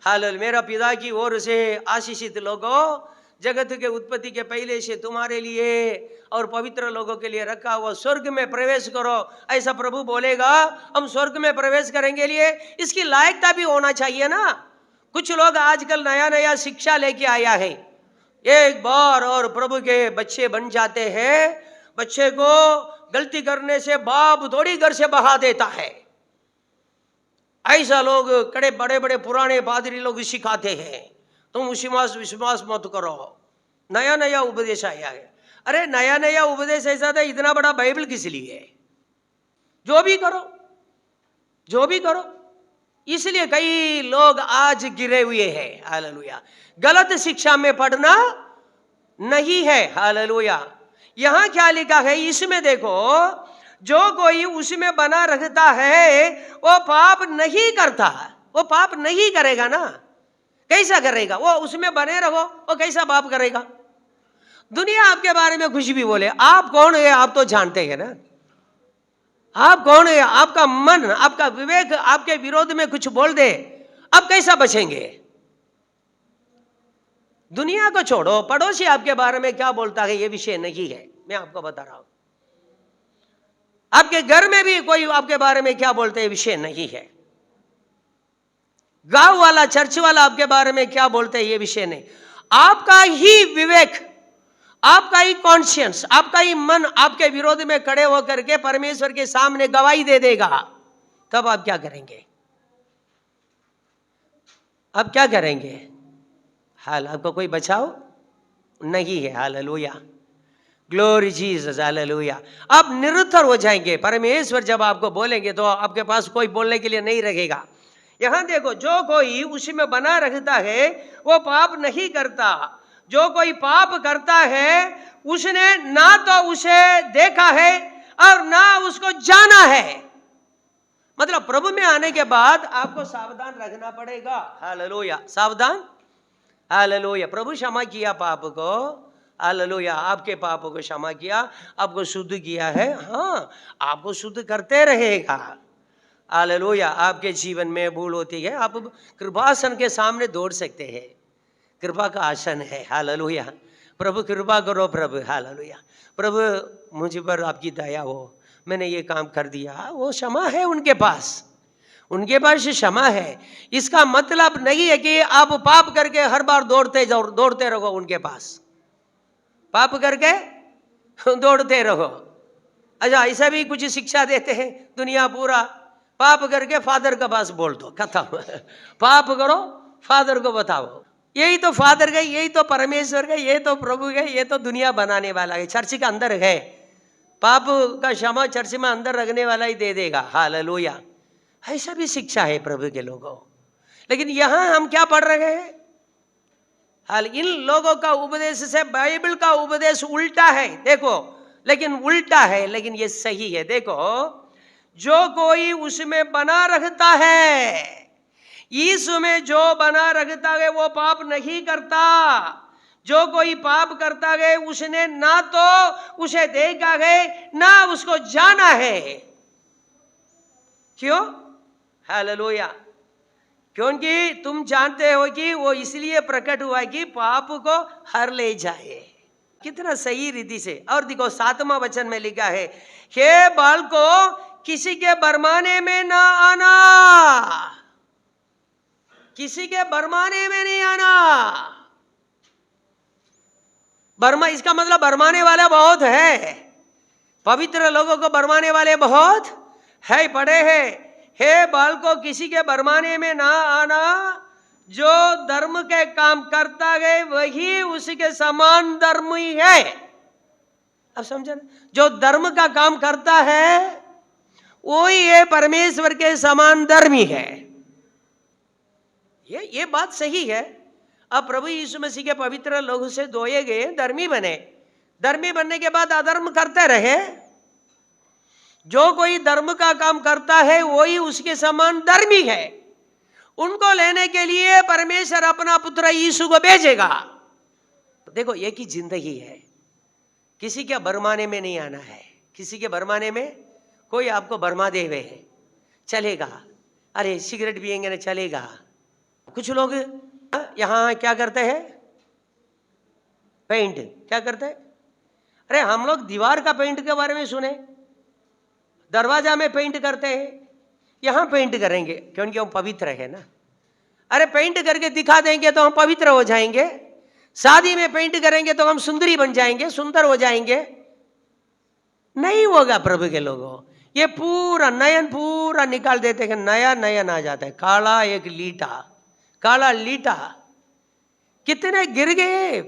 Speaker 1: हालेलुया, मेरा पिता की ओर से आशीषित लोगों, जगत के उत्पत्ति के पहले से तुम्हारे लिए और पवित्र लोगों के लिए रखा हुआ स्वर्ग में प्रवेश करो, ऐसा प्रभु बोलेगा। हम स्वर्ग में प्रवेश करेंगे लिए इसकी लायकता भी होना चाहिए ना। कुछ लोग आजकल नया नया शिक्षा लेके आया है, एक बार और प्रभु के बच्चे बन जाते हैं, बच्चे को गलती करने से बाप थोड़ी घर से बहा देता है, ऐसा लोग कड़े बड़े बड़े पुराने पादरी लोग सिखाते हैं, तुम विश्वास मत करो, नया नया उपदेश आया है। अरे नया नया उपदेश ऐसा था, इतना बड़ा बाइबल किस लिए है? जो भी करो, जो भी करो। इसलिए कई लोग आज गिरे हुए हैं, हालेलुया। गलत शिक्षा में पढ़ना नहीं है, हालेलुया। यहां क्या लिखा है इसमें देखो, जो कोई उसमें बना रहता है वो पाप नहीं करता। वो पाप नहीं करेगा ना, कैसा करेगा? वो उसमें बने रहो, वो कैसा पाप करेगा? दुनिया आपके बारे में कुछ भी बोले, आप कौन है आप तो जानते हैं ना। आप कौन है? आपका मन, आपका विवेक आपके विरोध में कुछ बोल दे, आप कैसा बचेंगे? दुनिया को छोड़ो, पड़ोसी आपके बारे में क्या बोलता है ये विषय नहीं है, मैं आपको बता रहा हूं। आपके घर में भी कोई आपके बारे में क्या बोलते हैं विषय नहीं है। गांव वाला, चर्च वाला आपके बारे में क्या बोलते हैं ये विषय नहीं। आपका ही विवेक, आपका ही कॉन्शियंस, आपका ही मन आपके विरोध में खड़े होकर के परमेश्वर के सामने गवाही दे देगा, तब आप क्या करेंगे? आप क्या करेंगे? हाल आपको कोई बचाओ नहीं है। Hallelujah, glory Jesus, hallelujah. आप निरुत्तर हो जाएंगे। परमेश्वर जब आपको बोलेंगे तो आपके पास कोई बोलने के लिए नहीं रहेगा। यहां देखो, जो कोई उसी में बना रहता है वो पाप नहीं करता। जो कोई पाप करता है उसने ना तो उसे देखा है और ना उसको जाना है। मतलब प्रभु में आने के बाद आपको सावधान रखना पड़ेगा। हालेलुया, सावधान। हालेलुया, प्रभु क्षमा किया पाप को। हालेलुया, आपके पापों को क्षमा किया, आपको शुद्ध किया है। हाँ, आपको शुद्ध करते रहेगा। हालेलुया, आपके जीवन में भूल होती है, आप कृपासन के सामने दौड़ सकते हैं। कृपा का आसन है। हालेलुया, प्रभु कृपा करो प्रभु। हालेलुया, प्रभु मुझ पर आपकी दया हो, मैंने ये काम कर दिया। वो क्षमा है उनके पास, उनके पास क्षमा है। इसका मतलब नहीं है कि आप पाप करके हर बार दौड़ते रहो उनके पास, पाप करके दौड़ते रहो। अच्छा, ऐसा भी कुछ शिक्षा देते हैं दुनिया, पूरा पाप करके फादर के पास बोल दो, खत्म। पाप करो, फादर को बताओ। यही तो फादर गए, यही तो परमेश्वर गए, ये तो प्रभु गए, ये तो दुनिया बनाने वाला है। चर्च के अंदर है, पाप का क्षमा चर्च में अंदर रखने वाला ही दे देगा। हालेलुया, ऐसा भी शिक्षा है प्रभु के लोगों। लेकिन यहां हम क्या पढ़ रहे हैं? हाल इन लोगों का उपदेश से बाइबल का उपदेश उल्टा है। देखो, लेकिन उल्टा है, लेकिन ये सही है। देखो, जो कोई उसमें बना रहता है, यीशु में जो बना रहता है वो पाप नहीं करता। जो कोई पाप करता है उसने ना तो उसे देखा है ना उसको जाना है। क्यों? हालेलुया, क्योंकि तुम जानते हो कि वो इसलिए प्रकट हुआ कि पाप को हर ले जाए। कितना सही रीति से। और देखो 7वां वचन में लिखा है, हे बालको किसी के बरमाने में ना आना, किसी के बरमाने में नहीं आना। बर्मा, इसका मतलब बरमाने वाला बहुत है। पवित्र लोगों को बरमाने वाले बहुत है, पड़े हैं। हे बालको किसी के बरमाने में ना आना, जो धर्म के काम करता है वही उसके समान धर्म ही है। अब समझे ना? जो धर्म का काम करता है वही है परमेश्वर के समान धर्मी है। ये बात सही है। अब प्रभु यीशु मसीह के पवित्र लोगों से धोए गए, धर्मी बने। धर्मी बनने के बाद अधर्म करते रहे। जो कोई धर्म का काम करता है वही उसके समान धर्मी है। उनको लेने के लिए परमेश्वर अपना पुत्र यीशु को भेजेगा। देखो, एक ही जिंदगी है, किसी के बरमाने में नहीं आना है। किसी के बरमाने में कोई आपको बरमा दे हुए है चलेगा, अरे सिगरेट पिएंगे ना चलेगा। कुछ लोग यहाँ क्या करते हैं, पेंट क्या करते हैं। अरे हम लोग दीवार का पेंट के बारे में सुने, दरवाजा में पेंट करते हैं, यहाँ पेंट करेंगे क्योंकि हम पवित्र है ना। अरे पेंट करके दिखा देंगे तो हम पवित्र हो जाएंगे। शादी में पेंट करेंगे तो हम सुंदरी बन जाएंगे, सुंदर हो जाएंगे। नहीं होगा प्रभु के लोगों। ये पूरा नयन पूरा निकाल देते हैं, नया नयन आ जाता है। काला एक लीटा, काला लीटा। कितने गिर गए,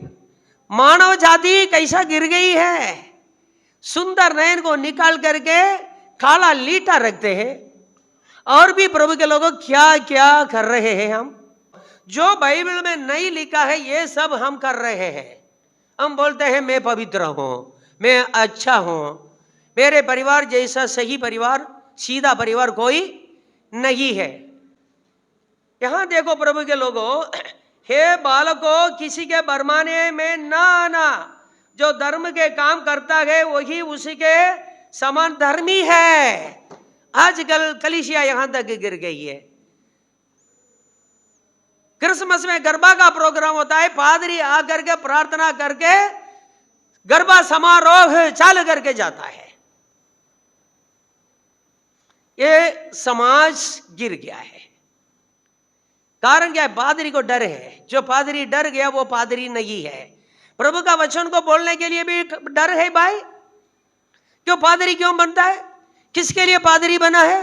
Speaker 1: मानव जाति कैसा गिर गई है। सुंदर नयन को निकाल करके काला लीटा रखते हैं। और भी प्रभु के लोगों क्या क्या कर रहे हैं हम, जो बाइबल में नहीं लिखा है ये सब हम कर रहे हैं। हम बोलते हैं मैं पवित्र हूं, मैं अच्छा हूं, मेरे परिवार जैसा सही परिवार, सीधा परिवार कोई नहीं है। यहां देखो प्रभु के लोगों, हे बालकों, किसी के बरमाने में ना आना। जो धर्म के काम करता है वही उसी के समान धर्मी है। आजकल कलीसिया यहां तक गिर गई है। क्रिसमस में गरबा का प्रोग्राम होता है, पादरी आकर के प्रार्थना करके गरबा समारोह चालू करके जाता है। ये समाज गिर गया है। कारण क्या है? पादरी को डर है। जो पादरी डर गया वो पादरी नहीं है। प्रभु का वचन को बोलने के लिए भी डर है भाई। क्यों पादरी क्यों बनता है? किसके लिए पादरी बना है?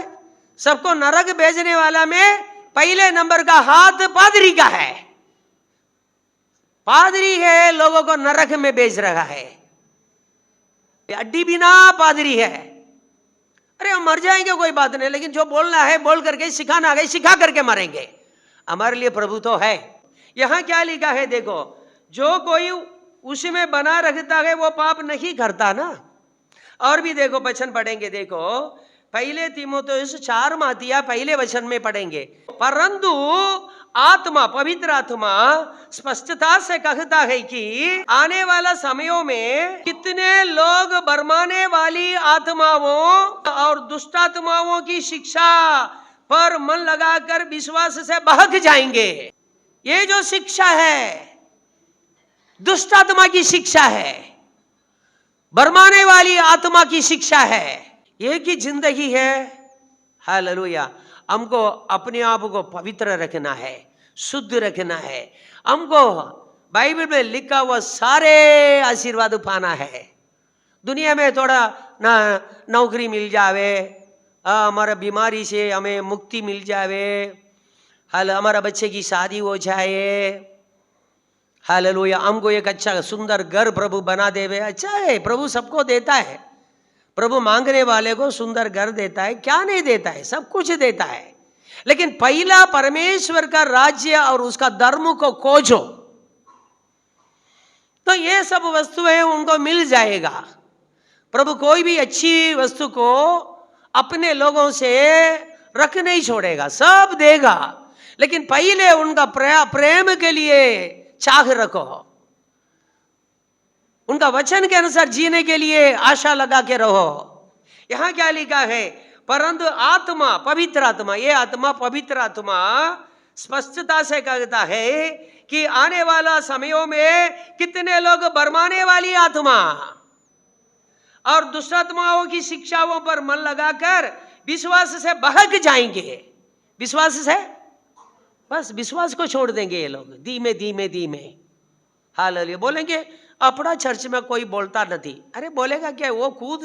Speaker 1: सबको नरक भेजने वाला में पहले नंबर का हाथ पादरी का है। पादरी है लोगों को नरक में भेज रहा है। अड्डी बिना पादरी है। अरे हम मर जाएंगे कोई बात नहीं, लेकिन जो बोलना है बोल करके, सिखाना है सिखा करके मरेंगे। हमारे लिए प्रभु तो है। यहां क्या लिखा है देखो, जो कोई उसमें बना रखता है वो पाप नहीं करता ना। और भी देखो वचन पढ़ेंगे, देखो पहले तीमुथियुस 4 पहले वचन में पढ़ेंगे। परंतु आत्मा, पवित्र आत्मा स्पष्टता से कहता है कि आने वाला समयों में कितने लोग बरमाने वाली आत्माओं और दुष्ट आत्माओं की शिक्षा पर मन लगाकर विश्वास से बहक जाएंगे। ये जो शिक्षा है दुष्ट आत्मा की शिक्षा है, बरमाने वाली आत्मा की शिक्षा है। एक ही जिंदगी है। हालेलुया। हमको अपने आप को पवित्र रखना है, शुद्ध रखना है। हमको बाइबल में लिखा हुआ सारे आशीर्वाद पाना है। दुनिया में थोड़ा ना नौकरी मिल जावे, हमारा बीमारी से हमें मुक्ति मिल जावे, हाल हमारा बच्चे की शादी हो जाए, हालेलुया, हमको एक अच्छा सुंदर घर प्रभु बना देवे। अच्छा है, प्रभु सबको देता है। प्रभु मांगने वाले को सुंदर घर देता है, क्या नहीं देता है? सब कुछ देता है। लेकिन पहला परमेश्वर का राज्य और उसका धर्म को खोजो तो ये सब वस्तुएं उनको मिल जाएगा। प्रभु कोई भी अच्छी वस्तु को अपने लोगों से रख नहीं छोड़ेगा, सब देगा। लेकिन पहले उनका प्रेम के लिए चाह रखो, उनका वचन के अनुसार जीने के लिए आशा लगा के रहो। यहां क्या लिखा है? परंतु आत्मा, पवित्र आत्मा, ये आत्मा पवित्र आत्मा स्पष्टता से कहता है कि आने वाला समयों में कितने लोग बरमाने वाली आत्मा और दुष्ट आत्माओं की शिक्षाओं पर मन लगाकर विश्वास से बहक जाएंगे। विश्वास से बस विश्वास को छोड़ देंगे ये लोग धीमे धीमे धीमे। हालेलुया। बोलेंगे अपना चर्च में कोई बोलता नहीं। अरे बोलेगा क्या? वो खुद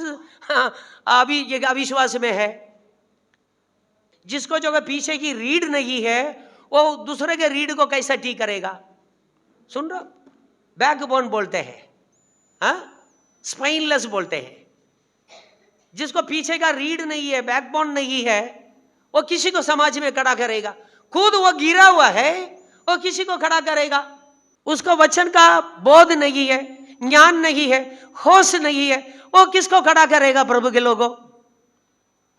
Speaker 1: अभी ये अविश्वास में है। जिसको जो पीछे की रीढ़ नहीं है वो दूसरे के रीढ़ को कैसा ठीक करेगा? सुन रहे? बैकबोन बोलते हैं, हाँ, स्पाइनलेस बोलते हैं। जिसको पीछे का रीढ़ नहीं है, बैकबोन नहीं है, वो किसी को समाज में खड़ा करेगा? खुद वो गिरा हुआ है, वो किसी को खड़ा करेगा? उसको वचन का बोध नहीं है, ज्ञान नहीं है, होश नहीं है, वो किसको खड़ा करेगा? प्रभु के लोगों।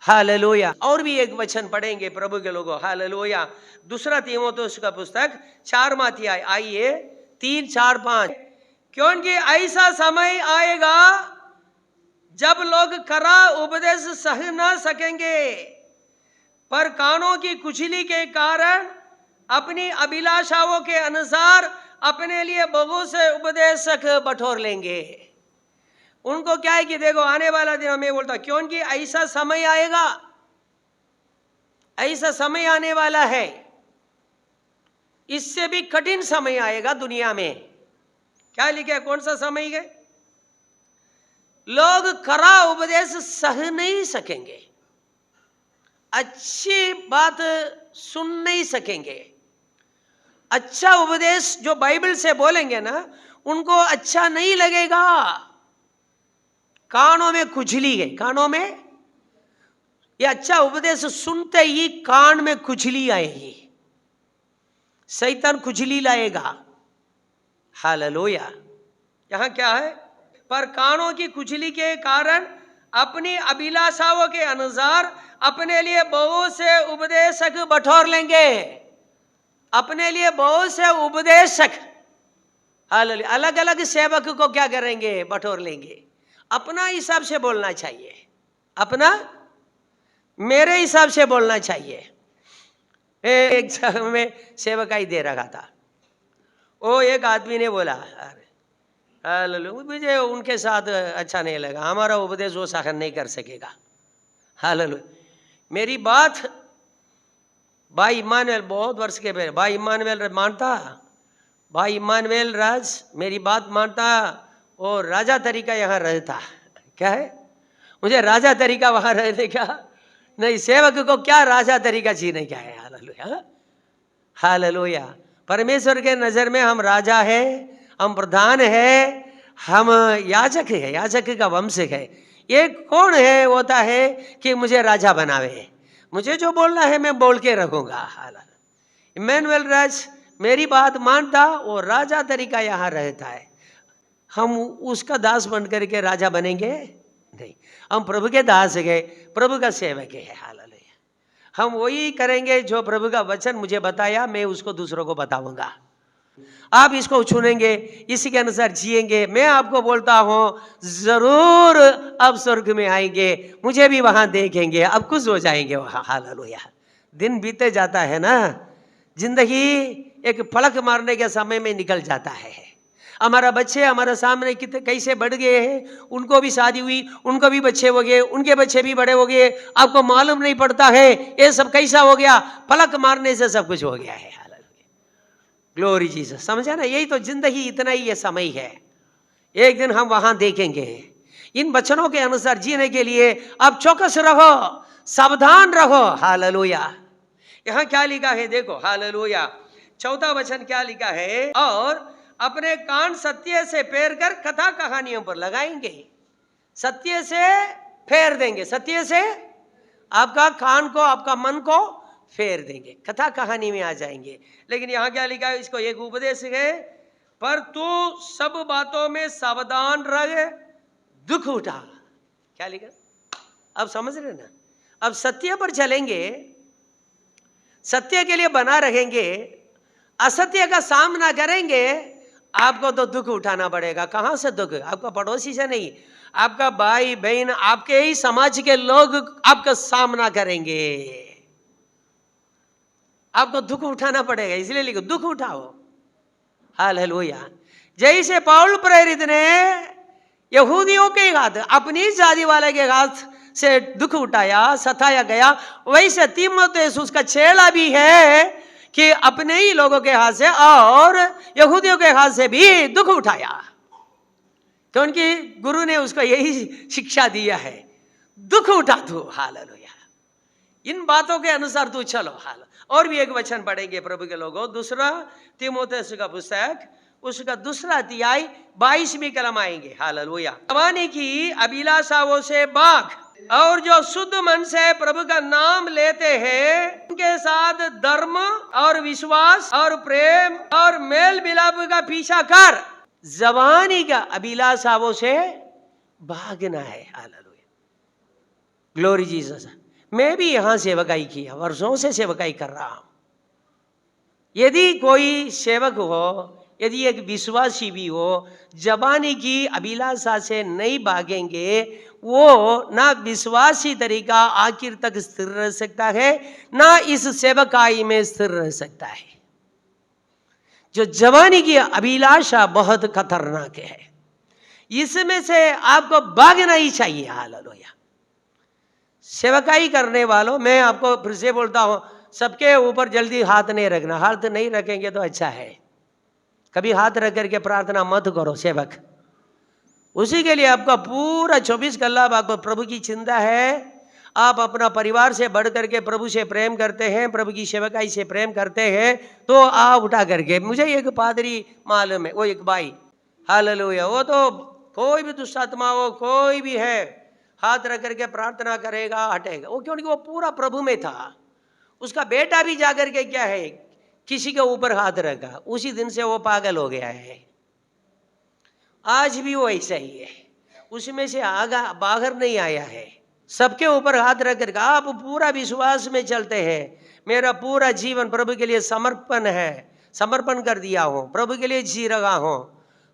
Speaker 1: हालेलुया। और भी एक वचन पढ़ेंगे प्रभु के लोगों। हालेलुया। दूसरा तीमुथियुस का पुस्तक 4वां अध्याय, आइए 3, 4, 5। क्योंकि ऐसा समय आएगा जब लोग खरा उपदेश सह न सकेंगे, पर कानों की कुचली के कारण अपनी अभिलाषाओं के अनुसार अपने लिए बहुत से उपदेशक बटोर लेंगे। उनको क्या है कि देखो आने वाला दिन, हमें बोलता क्योंकि ऐसा समय आएगा, ऐसा समय आने वाला है, इससे भी कठिन समय आएगा दुनिया में। क्या लिखा? कौन सा समय है? लोग खरा उपदेश सह नहीं सकेंगे, अच्छी बात सुन नहीं सकेंगे। अच्छा उपदेश जो बाइबल से बोलेंगे ना, उनको अच्छा नहीं लगेगा। कानों में खुजली है, कानों में ये अच्छा उपदेश सुनते ही कान में खुजली आएगी, शैतान खुजली लाएगा। हालेलुया। यहां क्या है? पर कानों की खुजली के कारण अपनी अभिलाषाओं के अनुसार अपने लिए बहुत से उपदेशक बटोर लेंगे, अपने लिए बहुत से उपदेशक, अलग अलग सेवक को क्या करेंगे, बटोर लेंगे। अपना हिसाब से बोलना चाहिए, अपना मेरे हिसाब से बोलना चाहिए। एक जगह में सेवकाई दे रखा था, वो एक आदमी ने बोला, अरे मुझे उनके साथ अच्छा नहीं लगा, हमारा उपदेश वो सहन नहीं कर सकेगा। हालेलुया। मेरी बात भाई इमानुएल, बहुत वर्ष के पहले भाई इमानुएल मानता, भाई इमानुएल राज मेरी बात मानता, और राजा तरीका यहाँ रहता। क्या है, मुझे राजा तरीका वहां रहने का नहीं, सेवक को क्या राजा तरीका जीने क्या है। Hallelujah, hallelujah. परमेश्वर के नजर में हम राजा है, हम प्रधान है, हम याजक है, याजक का वंश है। ये कौन है होता है कि मुझे राजा बनावे, मुझे जो बोलना है मैं बोल के रखूंगा। हालेलुया। इमानुएल राज मेरी बात मानता, वो राजा तरीका यहाँ रहता है। हम उसका दास बन करके राजा बनेंगे नहीं, हम प्रभु के दास गए, प्रभु का सेवक है। हालेलुया। हम वही करेंगे जो प्रभु का वचन मुझे बताया, मैं उसको दूसरों को बताऊंगा। आप इसको चुनेंगे, इसी के अनुसार जिएंगे। मैं आपको बोलता हूं, जरूर अब स्वर्ग में आएंगे, मुझे भी वहां देखेंगे, अब खुश हो जाएंगे वहां। हालेलुया। दिन बीते जाता है ना, जिंदगी एक पलक मारने के समय में निकल जाता है। हमारा बच्चे हमारे सामने कितने कैसे बढ़ गए हैं, उनको भी शादी हुई, उनको भी बच्चे हो गए, उनके बच्चे भी बड़े हो गए, आपको मालूम नहीं पड़ता है ये सब कैसा हो गया, पलक मारने से सब कुछ हो गया है। ग्लोरी जीसस, समझा ना, यही तो जिंदगी, इतना ही ये समय है। एक दिन हम वहां देखेंगे। इन वचनों के अनुसार जीने के लिए अब चौकस रहो, सावधान रहो। हालेलुया। यहां क्या लिखा है देखो, हालेलुया। 4वां वचन क्या लिखा है, और अपने कान सत्य से फेर कर कथा कहानियों पर लगाएंगे। सत्य से फेर देंगे, सत्य से आपका कान को, आपका मन को फेर देंगे, कथा कहानी में आ जाएंगे। लेकिन यहां क्या लिखा है, इसको एक उपदेश है, पर तू सब बातों में सावधान रह, दुख उठा। क्या लिखा, अब समझ रहे ना। अब सत्य पर चलेंगे, सत्य के लिए बना रहेंगे, असत्य का सामना करेंगे, आपको तो दुख उठाना पड़ेगा। कहां से दुख, आपका पड़ोसी से नहीं, आपका भाई बहन, आपके ही समाज के लोग आपका सामना करेंगे, आपको दुख उठाना पड़ेगा। इसलिए लिखो, दुख उठाओ। हालेलुया। जैसे पौल प्रेरित ने यहूदियों के हाथ, अपनी जाति वाले के हाथ से दुख उठाया, सताया गया, वैसे तीमुथियुस उसका चेला भी है कि अपने ही लोगों के हाथ से और यहूदियों के हाथ से भी दुख उठाया, क्योंकि गुरु ने उसको यही शिक्षा दिया है, दुख उठा तू। हालेलुया। इन बातों के अनुसार तू चलो। हाल और भी एक वचन पढ़ेंगे प्रभु के लोगों, 2 तीमुथियुस का पुस्तक, उसका 2 अध्याय 22वीं कलम आएंगे। हालेलुया। जवानी की अभिलाषाओं से भाग, और जो शुद्ध मन से प्रभु का नाम लेते हैं उनके साथ धर्म और विश्वास और प्रेम और मेल मिलाप का पीछा कर। जवानी का अभिलाषाओं से भागना है। हालेलुया। Glory Jesus. मैं भी यहां सेवकाई किया, वर्षों से सेवकाई कर रहा हूं। यदि कोई सेवक हो, यदि एक विश्वासी भी हो, जवानी की अभिलाषा से नहीं भागेंगे, वो ना विश्वासी तरीका आखिर तक स्थिर रह सकता है, ना इस सेवकाई में स्थिर रह सकता है। जो जवानी की अभिलाषा बहुत खतरनाक है, इसमें से आपको भागना ही चाहिए। हालेलुया। सेवकाई करने वालों, मैं आपको फिर से बोलता हूं, सबके ऊपर जल्दी हाथ नहीं रखना। हाथ नहीं रखेंगे तो अच्छा है, कभी हाथ रख करके प्रार्थना मत करो सेवक। उसी के लिए आपका पूरा 24 घंटा आपको प्रभु की चिंता है। आप अपना परिवार से बढ़ करके प्रभु से प्रेम करते हैं, प्रभु की सेवकाई से प्रेम करते हैं, तो आप उठा करके, मुझे एक पादरी मालूम है, वो एक भाई, हालेलुया, वो तो कोई भी दुष्ट आत्मा हो, कोई भी है, हाथ रख करके प्रार्थना करेगा, हटेगा वो, क्योंकि वो पूरा प्रभु में था। उसका बेटा भी जाकर के क्या है, किसी के ऊपर हाथ रखा, उसी दिन से वो पागल हो गया है। आज भी वो ऐसा ही है, उसमें से आगा बाहर नहीं आया है। सबके ऊपर हाथ रख कर आप पूरा विश्वास में चलते हैं, मेरा पूरा जीवन प्रभु के लिए समर्पण है, समर्पण कर दिया हूं, प्रभु के लिए जी रहा हूं,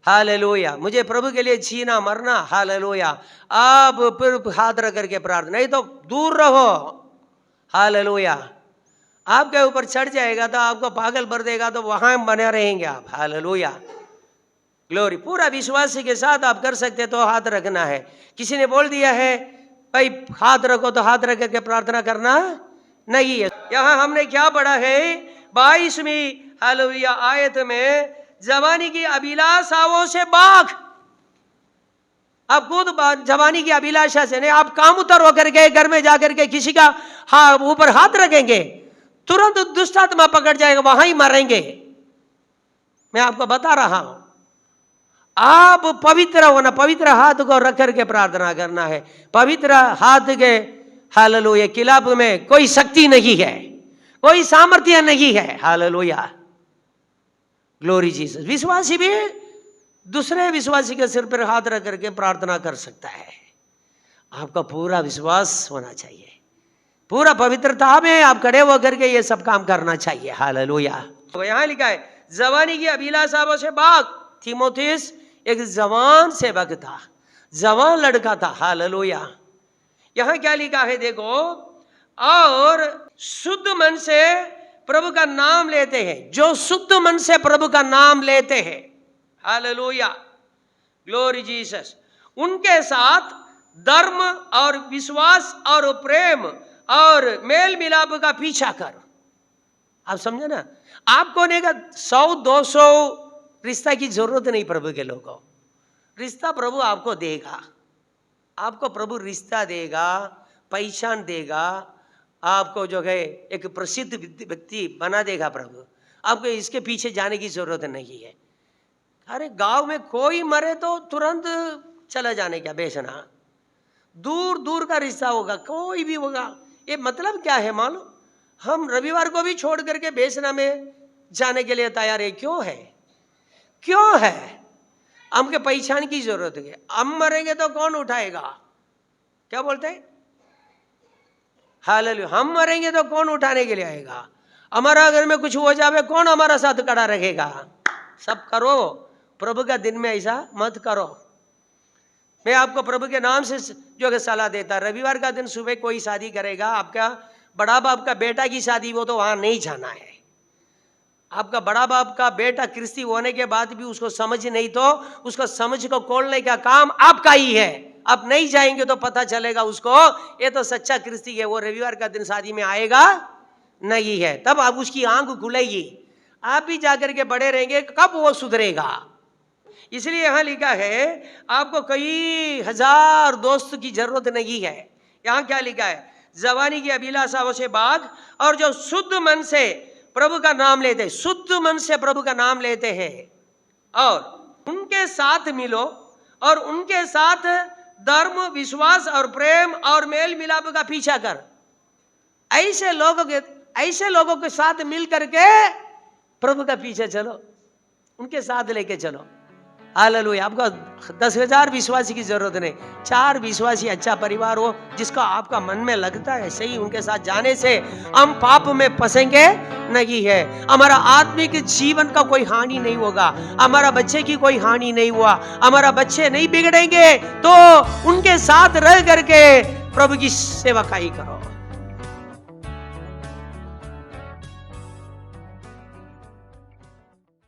Speaker 1: हालेलुया, मुझे प्रभु के लिए जीना मरना, हालेलुया। आप फिर हाथ रख करके प्रार्थना, नहीं तो दूर रहो, हालेलुया। आपके ऊपर चढ़ जाएगा तो आपको पागल भर देगा, तो वहां बने रहेंगे आप, हालेलुया, ग्लोरी। पूरा विश्वास के साथ आप कर सकते तो हाथ रखना है। किसी ने बोल दिया है भाई हाथ रखो तो हाथ रख करके प्रार्थना करना नहीं है। यहां हमने क्या पढ़ा है 22वीं हालेलुया आयत में, जवानी की अभिलाषाओं से भाग। आप खुद जवानी की अभिलाषा से नहीं, आप काम उतर होकर के घर में जाकर के किसी का ऊपर हाथ रखेंगे, तुरंत दुष्ट आत्मा पकड़ जाएगा, वहां ही मरेंगे। मैं आपको बता रहा हूं, आप पवित्र होना, पवित्र हाथ को रख करके प्रार्थना करना है। पवित्र हाथ के हालेलुया खिलाफ में कोई शक्ति नहीं है, कोई सामर्थ्य नहीं है, हालेलुया, ग्लोरी जीसस। विश्वासी भी दूसरे विश्वासी के सिर पर हाथ रख करके प्रार्थना कर सकता है। आपका पूरा विश्वास होना चाहिए, पूरा पवित्रता में आप खड़े होकर के ये सब काम करना चाहिए, हालेलुया। तो यहां लिखा है जवानी की अभिलाषाओं से भाग। तीमुथियुस एक जवान सेवक था, जवान लड़का था, हालेलुया। यहां क्या लिखा है देखो, और शुद्ध मन से प्रभु का नाम लेते हैं, जो शुद्ध मन से प्रभु का नाम लेते हैं, हालेलुया, ग्लोरी जीसस, उनके साथ धर्म और विश्वास और प्रेम और मेल मिलाप का पीछा कर। आप समझे ना, आपको नहीं 100-200 रिश्ता की जरूरत नहीं प्रभु के लोगों, रिश्ता प्रभु आपको देगा, आपको प्रभु रिश्ता देगा, पहचान देगा, आपको जो है एक प्रसिद्ध व्यक्ति बना देगा प्रभु। आपको इसके पीछे जाने की जरूरत नहीं है। अरे गांव में कोई मरे तो तुरंत चला जाने क्या बेचना, दूर दूर का रिश्ता होगा, कोई भी होगा। ये मतलब क्या है मालूम, हम रविवार को भी छोड़ करके बेचना में जाने के लिए तैयार है। क्यों है, क्यों है? हमके पहचान की जरूरत है। हम मरेंगे तो कौन उठाएगा, क्या बोलते हैं, हालेलुया, हम मरेंगे तो कौन उठाने के लिए आएगा, हमारा घर में कुछ हो जावे कौन हमारा साथ खड़ा रहेगा। सब करो, प्रभु का दिन में ऐसा मत करो। मैं आपको प्रभु के नाम से जो है सलाह देता, रविवार का दिन सुबह कोई शादी करेगा, आपका बड़ा बाप का बेटा की शादी, वो तो वहां नहीं जाना है। आपका बड़ा बाप का बेटा क्रिस्ती होने के बाद भी उसको समझ नहीं, तो उसको समझ को खोलने का काम आपका ही है। आप नहीं जाएंगे तो पता चलेगा उसको ये तो सच्चा क्रिस्ती है, वो रविवार का दिन शादी में आएगा नहीं है, तब आप उसकी आंख खुलेगी। आप भी जाकर के बड़े रहेंगे, कब वो सुधरेगा। इसलिए यहां लिखा है आपको कई हजार दोस्त की जरूरत नहीं है। यहां क्या लिखा है, जवानी की अभिलाषाओं से भाग, और जो शुद्ध मन से प्रभु का नाम लेते, शुद्ध मन से प्रभु का नाम लेते हैं, और उनके साथ मिलो, और उनके साथ धर्म, विश्वास और प्रेम और मेल मिलाप का पीछा कर। ऐसे लोगों के साथ मिल करके प्रभु का पीछे चलो, उनके साथ लेके चलो, हालेलुया। आपको 10,000 विश्वासी की जरूरत नहीं, 4 विश्वासी अच्छा परिवार हो जिसका आपका मन में लगता है सही, उनके साथ जाने से हम पाप में फंसेंगे नहीं है, हमारा आत्मिक जीवन का कोई हानि नहीं होगा, हमारा बच्चे की कोई हानि नहीं हुआ, हमारा बच्चे नहीं बिगड़ेंगे। तो उनके साथ रह करके प्रभु की सेवा काई करो।